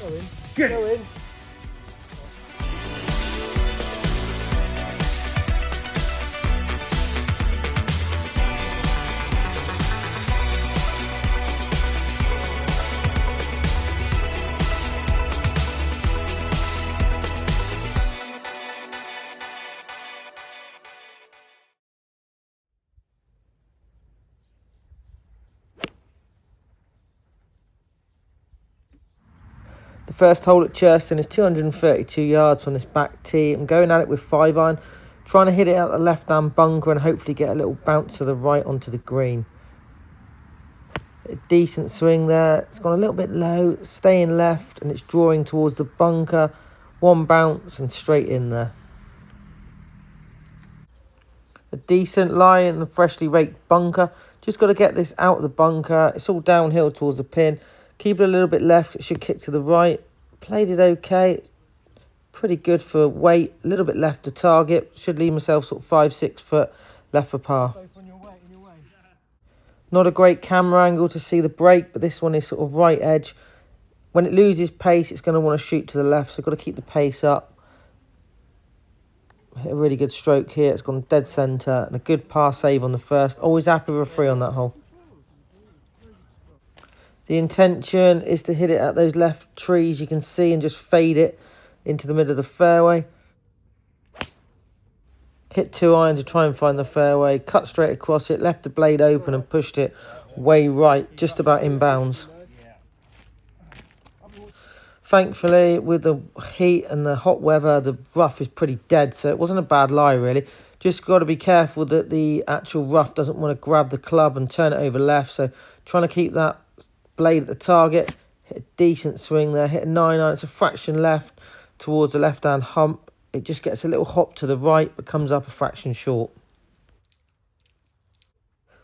Go in. Get Go it. in. The first hole at CHURSTON is 232 yards from this back tee. I'm going at it with 5-iron, trying to hit it out the left-hand bunker and hopefully get a little bounce to the right onto the green. A decent swing there. It's gone a little bit low, staying left, and it's drawing towards the bunker. One bounce and straight in there. A decent lie in the freshly raked bunker. Just got to get this out of the bunker. It's all downhill towards the pin. Keep it a little bit left. It should kick to the right. Played it okay. Pretty good for weight. A little bit left to target. Should leave myself sort of 5-6 foot left for par. Not a great camera angle to see the break, but this one is sort of right edge. When it loses pace, it's going to want to shoot to the left, so I've got to keep the pace up. Hit a really good stroke here. It's gone dead centre and a good par save on the first. Always happy with a 3 on that hole. The intention is to hit it at those left trees you can see and just fade it into the middle of the fairway. Hit 2 irons to try and find the fairway. Cut straight across it, left the blade open and pushed it way right, just about inbounds. Thankfully, with the heat and the hot weather, the rough is pretty dead, so it wasn't a bad lie, really. Just got to be careful that the actual rough doesn't want to grab the club and turn it over left, so trying to keep that blade at the target. Hit a decent swing there, hit a 9-iron, it's a fraction left towards the left-hand hump. It just gets a little hop to the right, but comes up a fraction short.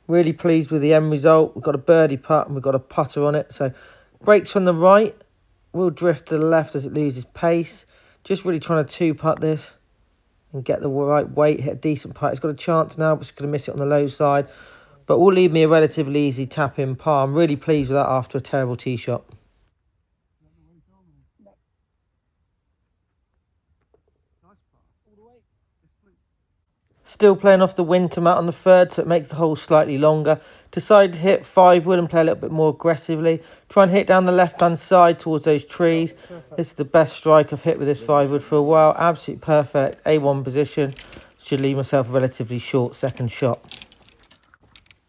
Really pleased with the end result. We've got a birdie putt and we've got a putter on it, so breaks from the right. Will drift to the left as it loses pace. Just really trying to 2-putt this and get the right weight, hit a decent putt. It's got a chance now, but it's going to miss it on the low side. But will leave me a relatively easy tap-in par. I'm really pleased with that after a terrible tee shot. Still playing off the winter mat on the third, so it makes the hole slightly longer. Decided to hit 5-wood and play a little bit more aggressively. Try and hit down the left-hand side towards those trees. This is the best strike I've hit with this 5-wood for a while. Absolutely perfect. A1 position. Should leave myself a relatively short second shot.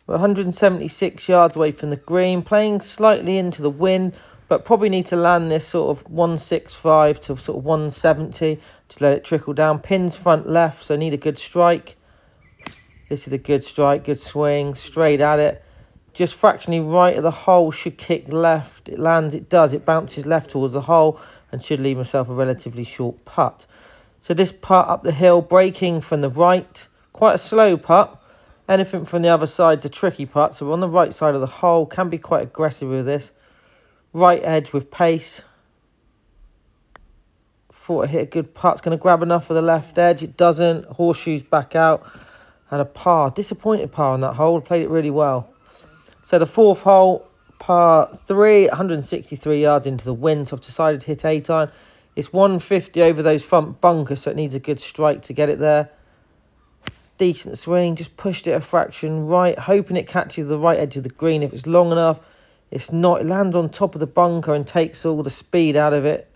We're 176 yards away from the green. Playing slightly into the wind, but probably need to land this sort of 165 to sort of 170. Just let it trickle down. Pins front left, so need a good strike. This is a good strike, good swing, straight at it. Just fractionally right of the hole, should kick left. It lands, it does. It bounces left towards the hole and should leave myself a relatively short putt. So this putt up the hill, breaking from the right. Quite a slow putt. Anything from the other side's a tricky putt. So we're on the right side of the hole. Can be quite aggressive with this. Right edge with pace. Thought I hit a good putt. It's going to grab enough of the left edge. It doesn't. Horseshoes back out. And a par. Disappointed par on that hole. Played it really well. So the fourth hole, par 3, 163 yards into the wind. So I've decided to hit 8-iron. It's 150 over those front bunkers, so it needs a good strike to get it there. Decent swing. Just pushed it a fraction right. Hoping it catches the right edge of the green if it's long enough. It's not. It lands on top of the bunker and takes all the speed out of it.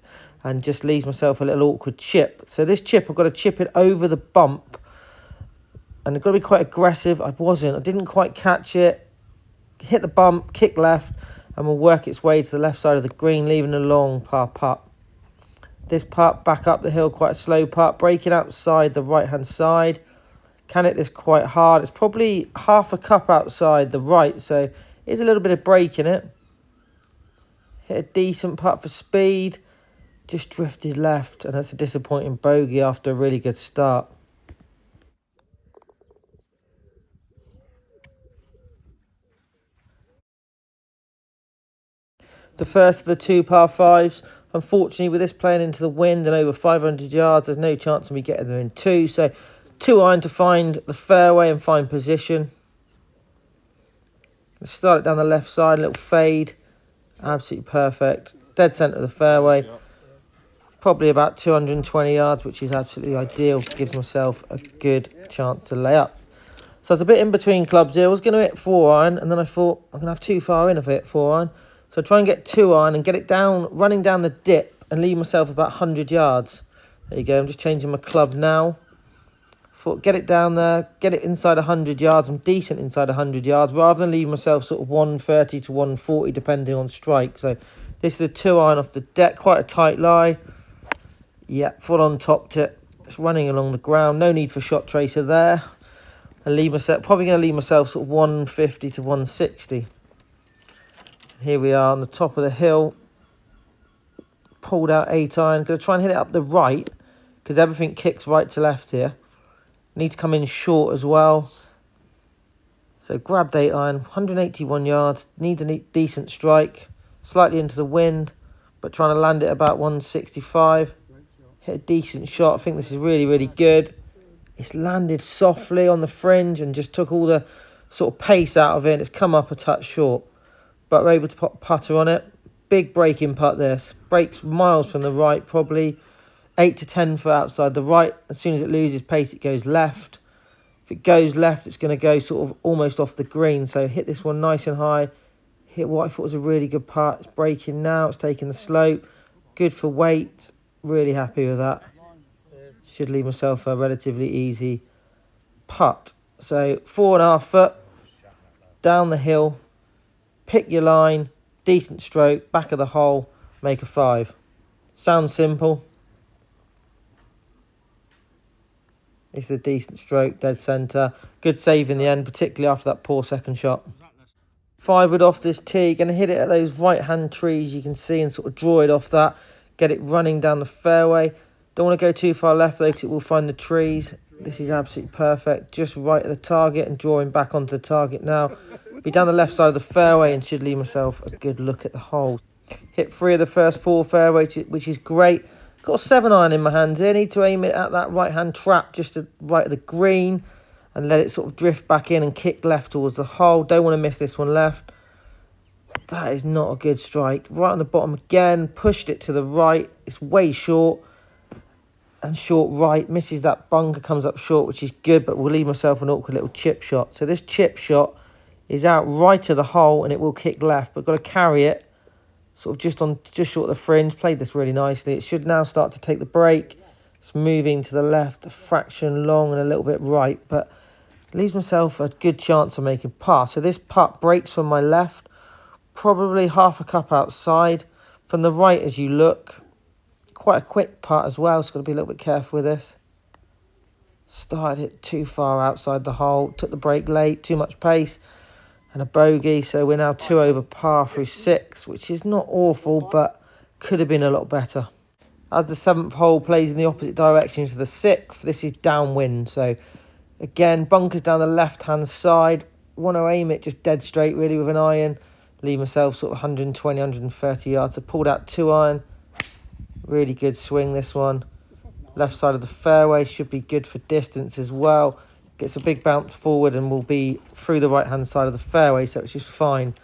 And just leaves myself a little awkward chip. So this chip, I've got to chip it over the bump. And I've got to be quite aggressive. I didn't quite catch it. Hit the bump, kick left, and will work its way to the left side of the green, leaving a long par putt. This putt back up the hill, quite a slow putt, breaking outside the right-hand side. Can hit this quite hard. It's probably half a cup outside the right, so there's a little bit of break in it. Hit a decent putt for speed. Just drifted left, and that's a disappointing bogey after a really good start. The first of the 2 par 5s. Unfortunately, with this playing into the wind and over 500 yards, there's no chance of me getting there in 2. So 2-iron to find the fairway and find position. Let's start it down the left side, a little fade. Absolutely perfect. dead centre of the fairway. Probably about 220 yards, which is absolutely ideal. Gives myself a good chance to lay up. So it's a bit in between clubs here. I was going to hit 4-iron, and then I thought I'm going to have too far in if I hit 4-iron. So I try and get 2-iron and get it down, running down the dip, and leave myself about 100 yards. There you go. I'm just changing my club now. Thought get it down there, get it inside 100 yards. I'm decent inside 100 yards, rather than leave myself sort of 130 to 140 depending on strike. So this is the 2-iron off the deck, quite a tight lie. Yeah, full on topped it. It's running along the ground. No need for shot tracer there. And leave myself, probably going to leave myself sort of 150 to 160. Here we are on the top of the hill. Pulled out 8-iron. Going to try and hit it up the right, because everything kicks right to left here. Need to come in short as well. So grabbed 8-iron, 181 yards. Need a decent strike. Slightly into the wind, but trying to land it about 165. Hit a decent shot. I think this is really, really good. It's landed softly on the fringe and just took all the sort of pace out of it. It's come up a touch short, but we're able to put putter on it. Big breaking putt this. Breaks miles from the right, probably 8 to 10 foot outside the right. As soon as it loses pace, it goes left. If it goes left, it's going to go sort of almost off the green. So hit this one nice and high. Hit what I thought was a really good putt. It's breaking now. It's taking the slope. Good for weight. Really happy with that. Should leave myself a relatively easy putt. So 4.5 foot down the hill. Pick your line. Decent stroke. Back of the hole. Make a 5. Sounds simple. It's a decent stroke. Dead centre. Good save in the end, particularly after that poor second shot. 5-wood off this tee. Going to hit it at those right-hand trees you can see and sort of draw it off that. Get it running down the fairway. Don't want to go too far left though, because it will find the trees. This is absolutely perfect. Just right at the target and drawing back onto the target now. Be down the left side of the fairway and should leave myself a good look at the hole. Hit 3 of the first 4 fairways, which is great. Got a 7-iron in my hands here. Need to aim it at that right-hand trap just to right of the green and let it sort of drift back in and kick left towards the hole. Don't want to miss this one left. That is not a good strike. Right on the bottom again. Pushed it to the right. It's way short. And short right. Misses that bunker. Comes up short, which is good. But will leave myself an awkward little chip shot. So this chip shot is out right to the hole. And it will kick left. But got to carry it. Sort of just short of the fringe. Played this really nicely. It should now start to take the break. It's moving to the left. A fraction long and a little bit right. But leaves myself a good chance of making par. So this putt breaks from my left. Probably half a cup outside. From the right as you look. Quite a quick putt as well, so got to be a little bit careful with this. Started it too far outside the hole. Took the break late, too much pace. And a bogey, so we're now 2 over par through 6, which is not awful, but could have been a lot better. As the 7th hole plays in the opposite direction to the 6th, this is downwind. So again, bunkers down the left-hand side. Want to aim it just dead straight really with an iron. Leave myself sort of 120, 130 yards. I pulled out 2-iron. Really good swing this one. Left side of the fairway should be good for distance as well. Gets a big bounce forward and will be through the right-hand side of the fairway, so it's just fine.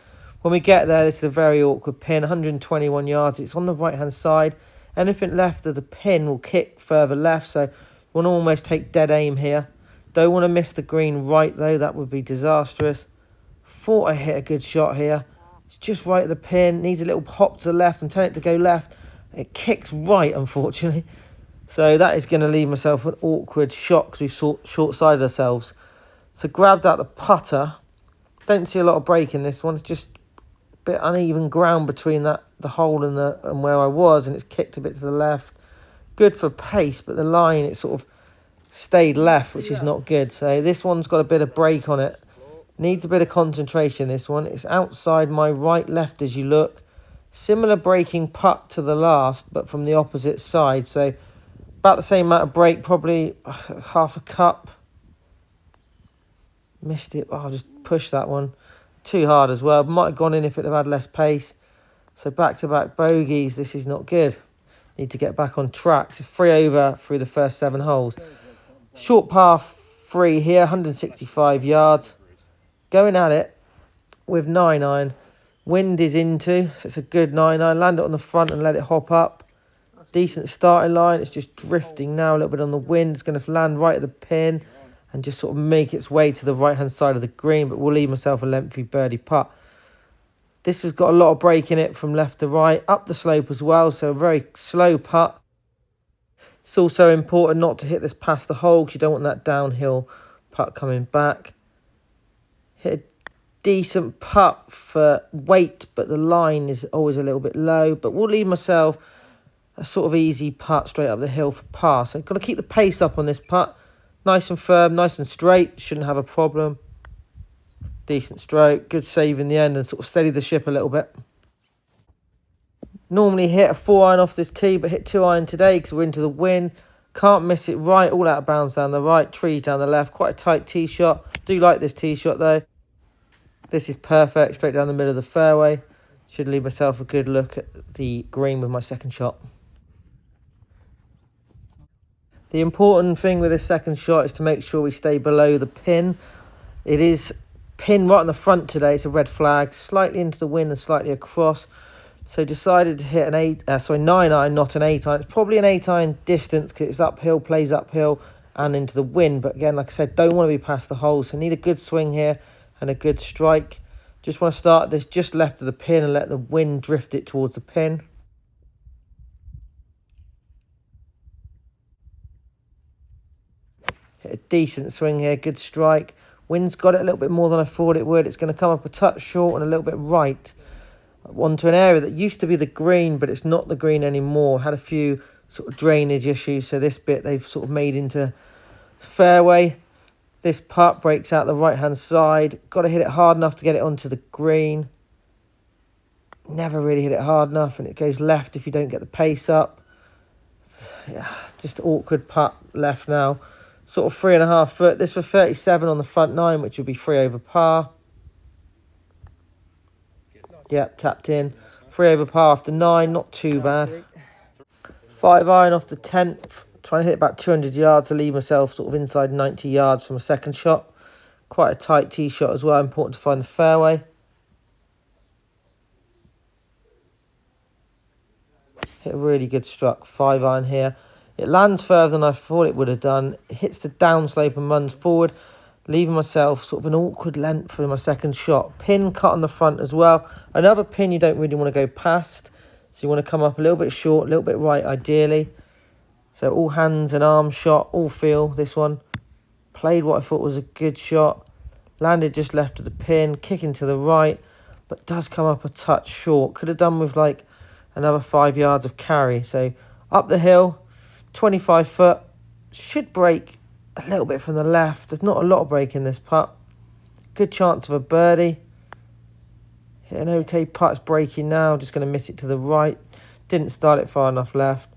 When we get there, this is a very awkward pin. 121 yards. It's on the right-hand side. Anything left of the pin will kick further left, so you want to almost take dead aim here. Don't want to miss the green right, though. That would be disastrous. Thought I hit a good shot here. It's just right at the pin. Needs a little hop to the left and telling it to go left. It kicks right, unfortunately. So that is going to leave myself an awkward shot because we've short-sided ourselves. So grabbed out the putter. Don't see a lot of break in this one. It's just a bit uneven ground between the hole and where I was, and it's kicked a bit to the left. Good for pace, but the line, it sort of stayed left, which is not good. So this one's got a bit of break on it. Needs a bit of concentration, this one. It's outside my right-left as you look. Similar breaking putt to the last, but from the opposite side. So about the same amount of break, probably half a cup. Missed it. Oh, I'll just push that one. Too hard as well. Might have gone in if it had had less pace. So back-to-back bogeys. This is not good. Need to get back on track. So 3 over through the first 7 holes. Short par 3 here, 165 yards. Going at it with 9-iron. Wind is into, so it's a good 9-iron. Land it on the front and let it hop up. Decent starting line. It's just drifting now a little bit on the wind. It's going to land right at the pin and just sort of make its way to the right-hand side of the green, but we'll leave myself a lengthy birdie putt. This has got a lot of break in it from left to right, up the slope as well, so a very slow putt. It's also important not to hit this past the hole because you don't want that downhill putt coming back. Hit a decent putt for weight, but the line is always a little bit low, but we'll leave myself a sort of easy putt straight up the hill for par. So I've got to keep the pace up on this putt. Nice and firm, nice and straight. Shouldn't have a problem. Decent stroke. Good save in the end and sort of steady the ship a little bit. Normally hit a 4-iron off this tee, but hit 2-iron today because we're into the wind. Can't miss it right. All out of bounds down the right. Trees down the left. Quite a tight tee shot. Do like this tee shot though. This is perfect. Straight down the middle of the fairway. Should leave myself a good look at the green with my second shot. The important thing with this second shot is to make sure we stay below the pin. It is pin right on the front today. It's a red flag, slightly into the wind and slightly across. So decided to hit an 9-iron, not an 8-iron. It's probably an 8-iron distance because it's uphill, plays uphill and into the wind. But again, like I said, don't want to be past the hole. So need a good swing here and a good strike. Just want to start this just left of the pin and let the wind drift it towards the pin. Hit a decent swing here, good strike. Wind's got it a little bit more than I thought it would. It's going to come up a touch short and a little bit right onto an area that used to be the green, but it's not the green anymore. Had a few sort of drainage issues, so this bit they've sort of made into fairway. This putt breaks out the right-hand side. Got to hit it hard enough to get it onto the green. Never really hit it hard enough, and it goes left if you don't get the pace up. Yeah, just awkward putt left now. Sort of 3.5 foot. This for 37 on the front 9, which would be 3 over par. Yep, tapped in. 3 over par after 9, not too bad. 5-iron off the 10th. Trying to hit about 200 yards to leave myself sort of inside 90 yards from a second shot. Quite a tight tee shot as well. Important to find the fairway. Hit a really good struck. 5-iron here. It lands further than I thought it would have done. It hits the downslope and runs forward, leaving myself sort of an awkward length for my second shot. Pin cut on the front as well. Another pin you don't really want to go past. So you want to come up a little bit short, a little bit right ideally. So all hands and arms shot, all feel this one. Played what I thought was a good shot. Landed just left of the pin, kicking to the right, but does come up a touch short. Could have done with like another 5 yards of carry. So up the hill. 25 foot, should break a little bit from the left. There's not a lot of break in this putt. Good chance of a birdie. Hit an okay putt, it's breaking now. Just going to miss it to the right. Didn't start it far enough left.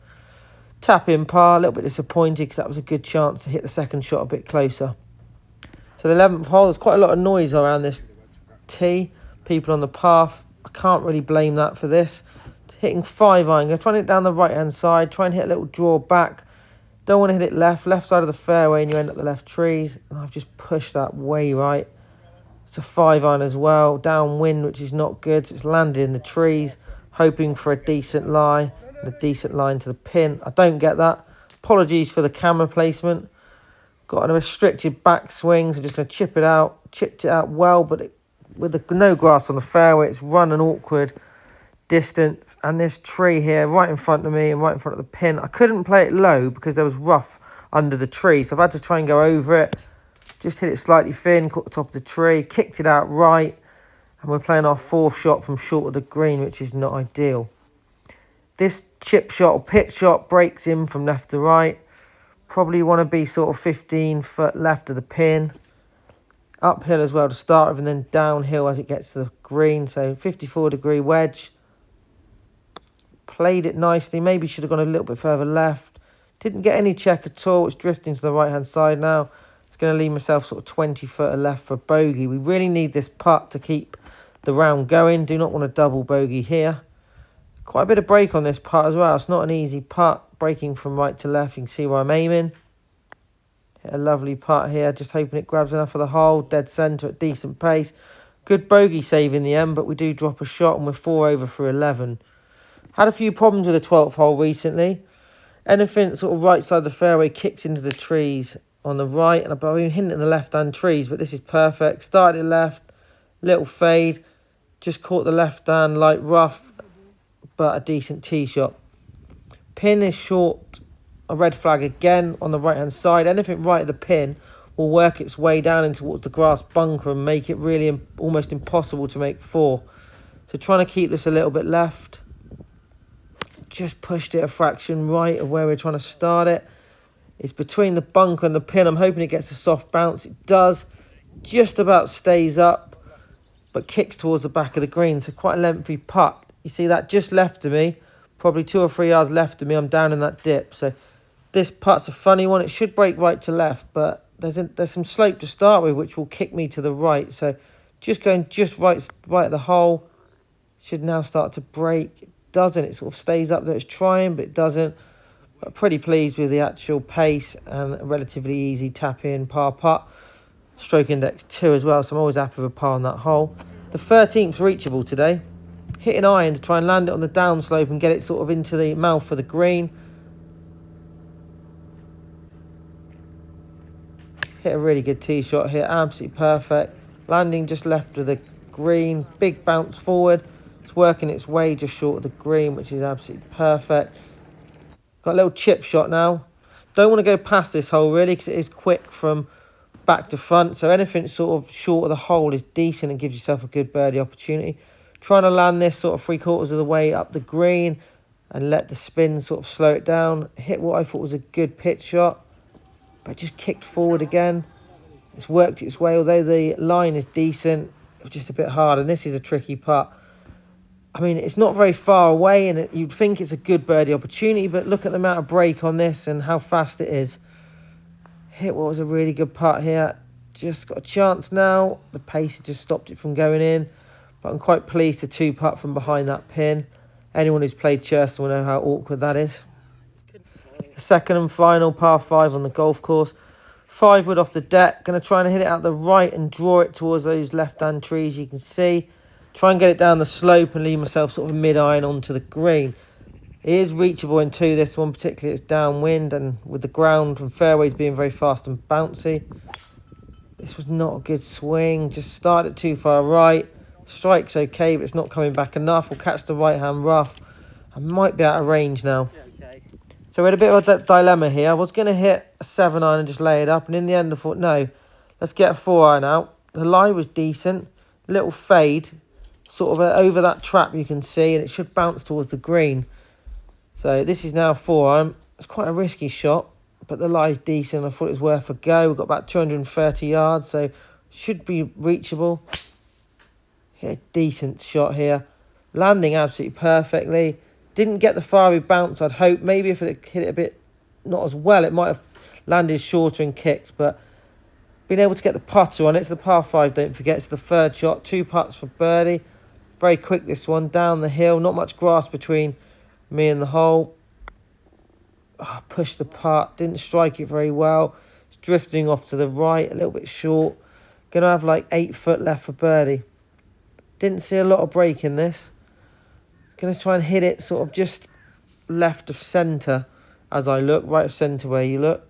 Tap in par, a little bit disappointed because that was a good chance to hit the second shot a bit closer. So the 11th hole, there's quite a lot of noise around this tee. People on the path. I can't really blame that for this. Hitting 5-iron, going to try and hit it down the right-hand side, try and hit a little draw back. Don't want to hit it left side of the fairway and you end up the left trees. And I've just pushed that way right. It's a 5-iron as well, downwind, which is not good. So it's landed in the trees, hoping for a decent lie and a decent line to the pin. I don't get that. Apologies for the camera placement. Got a restricted backswing, so just going to chip it out. Chipped it out well, but with no grass on the fairway, it's run an awkward distance, and this tree here right in front of me and right in front of the pin. I couldn't play it low because there was rough under the tree, so I've had to try and go over it. Just hit it slightly thin, caught the top of the tree, kicked it out right, and we're playing our 4th shot from short of the green, which is not ideal. This chip shot or pitch shot breaks in from left to right. Probably want to be sort of 15 foot left of the pin. Uphill as well to start with, and then downhill as it gets to the green. So 54-degree wedge. Played it nicely. Maybe should have gone a little bit further left. Didn't get any check at all. It's drifting to the right-hand side now. It's going to leave myself sort of 20 foot left for bogey. We really need this putt to keep the round going. Do not want a double bogey here. Quite a bit of break on this putt as well. It's not an easy putt. Breaking from right to left. You can see where I'm aiming. Hit a lovely putt here. Just hoping it grabs enough of the hole. Dead centre at decent pace. Good bogey save in the end, but we do drop a shot and we're 4 over for 11. Had a few problems with the 12th hole recently. Anything sort of right side of the fairway kicks into the trees on the right, and I've been hitting the left-hand trees, but this is perfect. Started left, little fade, just caught the left-hand light rough, but a decent tee shot. Pin is short, a red flag again on the right-hand side. Anything right at the pin will work its way down in towards the grass bunker and make it really almost impossible to make 4. So trying to keep this a little bit left. Just pushed it a fraction right of where we're trying to start it. It's between the bunker and the pin. I'm hoping it gets a soft bounce. It does. Just about stays up, but kicks towards the back of the green. So quite a lengthy putt. You see that just left of me. Probably 2 or 3 yards left of me. I'm down in that dip. So this putt's a funny one. It should break right to left, but there's some slope to start with, which will kick me to the right. So just going just right at the hole. Should now start to break. It doesn't. It sort of stays up there. It's trying, but it doesn't. But pretty pleased with the actual pace and a relatively easy tap in par putt. Stroke index 2 as well, so I'm always happy with a par on that hole. The 13th reachable today. Hit an iron to try and land it on the downslope and get it sort of into the mouth of the green. Hit a really good tee shot here, absolutely perfect. Landing just left of the green, big bounce forward. It's working its way just short of the green, which is absolutely perfect. Got a little chip shot now. Don't want to go past this hole really, because it is quick from back to front. So anything sort of short of the hole is decent and gives yourself a good birdie opportunity. Trying to land this sort of 3/4 of the way up the green and let the spin sort of slow it down. Hit what I thought was a good pitch shot, but just kicked forward again. It's worked its way, although the line is decent. It was just a bit hard, and this is a tricky putt. I mean, it's not very far away, and you'd think it's a good birdie opportunity, but look at the amount of break on this and how fast it is. Hit what was a really good putt here. Just got a chance now. The pace has just stopped it from going in, but I'm quite pleased to 2-putt from behind that pin. Anyone who's played CHURSTON will know how awkward that is. The second and final par 5 on the golf course. 5 wood off the deck. Going to try and hit it out the right and draw it towards those left-hand trees you can see. Try and get it down the slope and leave myself sort of mid-iron onto the green. It is reachable in 2, this one, particularly it's downwind, and with the ground and fairways being very fast and bouncy. This was not a good swing. Just started too far right. Strike's okay, but it's not coming back enough. We'll catch the right-hand rough. I might be out of range now. So we had a bit of a dilemma here. I was going to hit a 7-iron and just lay it up, and in the end I thought, no, let's get a 4-iron out. The lie was decent. Little fade. Sort of over that trap you can see, and it should bounce towards the green. So this is now 4-iron. It's quite a risky shot, but the lie's decent. I thought it was worth a go. We've got about 230 yards, so should be reachable. Hit a decent shot here. Landing absolutely perfectly. Didn't get the fiery bounce I'd hoped. Maybe if it hit it a bit not as well, it might have landed shorter and kicked, but being able to get the putter on it. It's the par 5, don't forget. It's the 3rd shot. 2 putts for birdie. Very quick this one, down the hill, not much grass between me and the hole. Pushed the putt, didn't strike it very well. It's drifting off to the right, a little bit short. Going to have like 8 foot left for birdie. Didn't see a lot of break in this. Going to try and hit it sort of just left of centre as I look, right of centre where you look.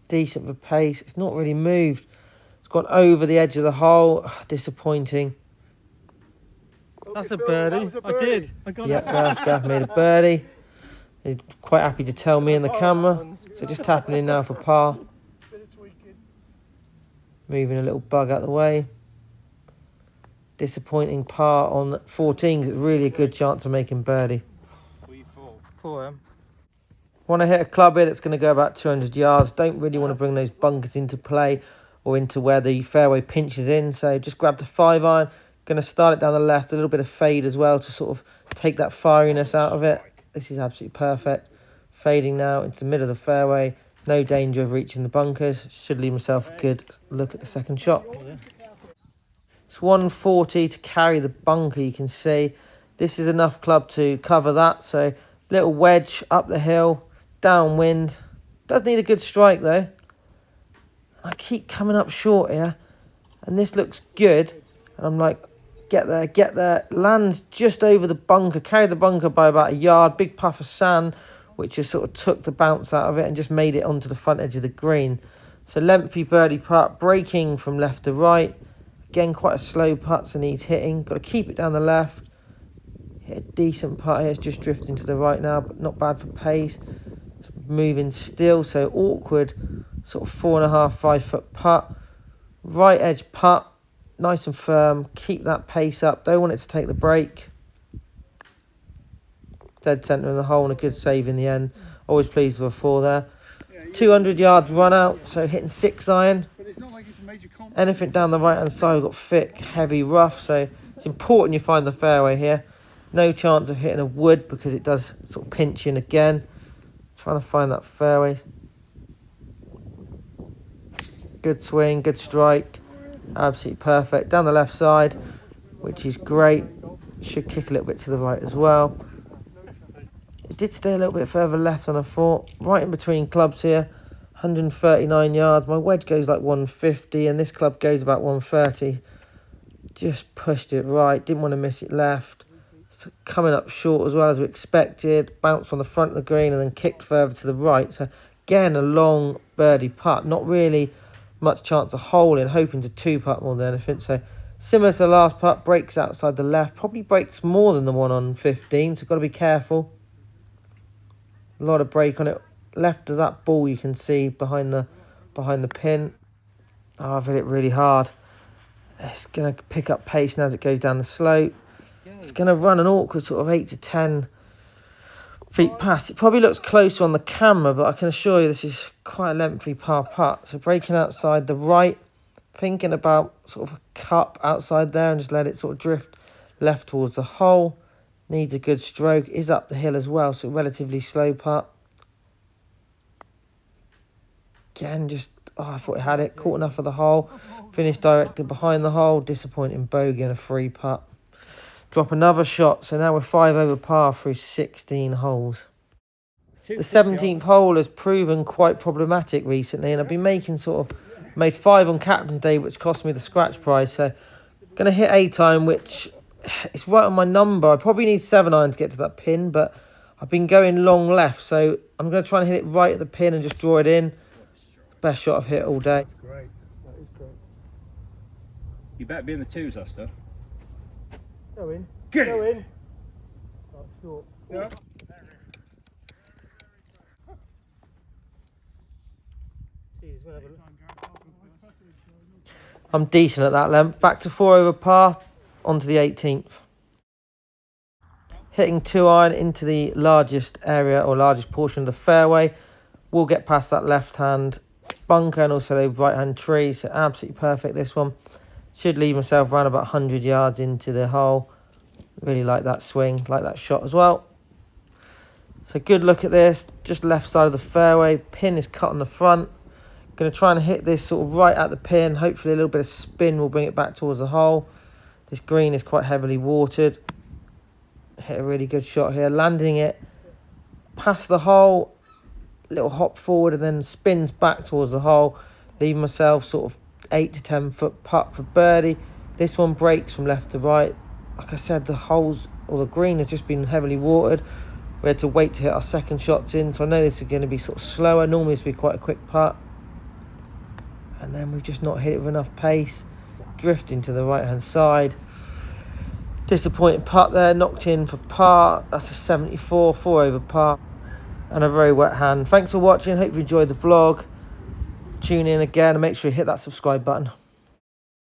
Decent for pace, it's not really moved. Gone over the edge of the hole. Disappointing. That's a birdie. I did. I got it. Gav made a birdie. He's quite happy to tell me in the camera. So just tapping in now for par. Moving a little bug out of the way. Disappointing par on 14. It's really a good chance of making birdie. 4. Want to hit a club here that's going to go about 200 yards. Don't really want to bring those bunkers into play or into where the fairway pinches in. So just grab the 5-iron. Going to start it down the left. A little bit of fade as well to sort of take that fieriness out of it. This is absolutely perfect. Fading now into the middle of the fairway. No danger of reaching the bunkers. Should leave myself a good look at the second shot. It's 140 to carry the bunker, you can see. This is enough club to cover that. So little wedge up the hill, downwind. Does need a good strike though. I keep coming up short here, and this looks good. And I'm like, get there. Lands just over the bunker, carried the bunker by about a yard. Big puff of sand, which just sort of took the bounce out of it and just made it onto the front edge of the green. So lengthy birdie putt, breaking from left to right. Again, quite a slow putt, so needs hitting. Got to keep it down the left. Hit a decent putt here. It's just drifting to the right now, but not bad for pace. It's moving still, so awkward. Sort of 4.5, 5 foot putt. Right edge putt. Nice and firm. Keep that pace up. Don't want it to take the break. Dead centre in the hole and a good save in the end. Always pleased with a 4 there. 200 yards run out, so hitting 6 iron. Anything down the right hand side, we've got thick, heavy rough, so it's important you find the fairway here. No chance of hitting a wood because it does sort of pinch in again. Trying to find that fairway. Good swing, good strike. Absolutely perfect. Down the left side, which is great. Should kick a little bit to the right as well. It did stay a little bit further left than I thought. Right in between clubs here. 139 yards. My wedge goes like 150 and this club goes about 130. Just pushed it right. Didn't want to miss it left. So coming up short as well as we expected. Bounced on the front of the green and then kicked further to the right. So again, a long birdie putt. Not really much chance of holing. Hoping to 2-putt more than anything. So similar to the last putt. Breaks outside the left. Probably breaks more than the one on 15. So got to be careful. A lot of break on it. Left of that ball you can see behind the pin. Oh, I've hit it really hard. It's going to pick up pace now as it goes down the slope. It's going to run an awkward sort of 8 to 10 feet past. It probably looks closer on the camera, but I can assure you this is quite a lengthy par putt. So breaking outside the right, thinking about sort of a cup outside there and just let it sort of drift left towards the hole. Needs a good stroke. Is up the hill as well, so relatively slow putt. Again, just, I thought it had it. Caught enough of the hole. Finished directly behind the hole. Disappointing bogey and a free putt. Drop another shot. So now we're 5 over par through 16 holes. The 17th hole has proven quite problematic recently. And I've been making made 5 on Captain's Day, which cost me the scratch prize. So going to hit A time, which it's right on my number. I probably need 7 iron to get to that pin, but I've been going long left. So I'm going to try and hit it right at the pin and just draw it in. Best shot I've hit all day. That's great. That is great. You better be in the 2s, Huster. Go in. Get Go it. in. Oh, short. Yeah. Jeez, we'll have a look. I'm decent at that length. Back to 4 over par. Onto the 18th. Hitting 2 iron into the largest area or largest portion of the fairway. We'll get past that left hand bunker and also the right hand tree. So absolutely perfect this one. Should leave myself around about 100 yards into the hole. Really like that swing, like that shot as well. So good look at this. Just left side of the fairway. Pin is cut on the front. Going to try and hit this sort of right at the pin. Hopefully a little bit of spin will bring it back towards the hole. This green is quite heavily watered. Hit a really good shot here. Landing it past the hole. Little hop forward and then spins back towards the hole. Leaving myself sort of 8 to 10 foot putt for birdie. This one breaks from left to right. Like I said, the holes or the green has just been heavily watered. We had to wait to hit our second shots in. So I know this is going to be sort of slower. Normally this would be quite a quick putt. And then we've just not hit it with enough pace. Drifting to the right hand side. Disappointing putt there. Knocked in for par. That's a 74, 4 over par. And a very wet hand. Thanks for watching. Hope you enjoyed the vlog. Tune in again and make sure you hit that subscribe button.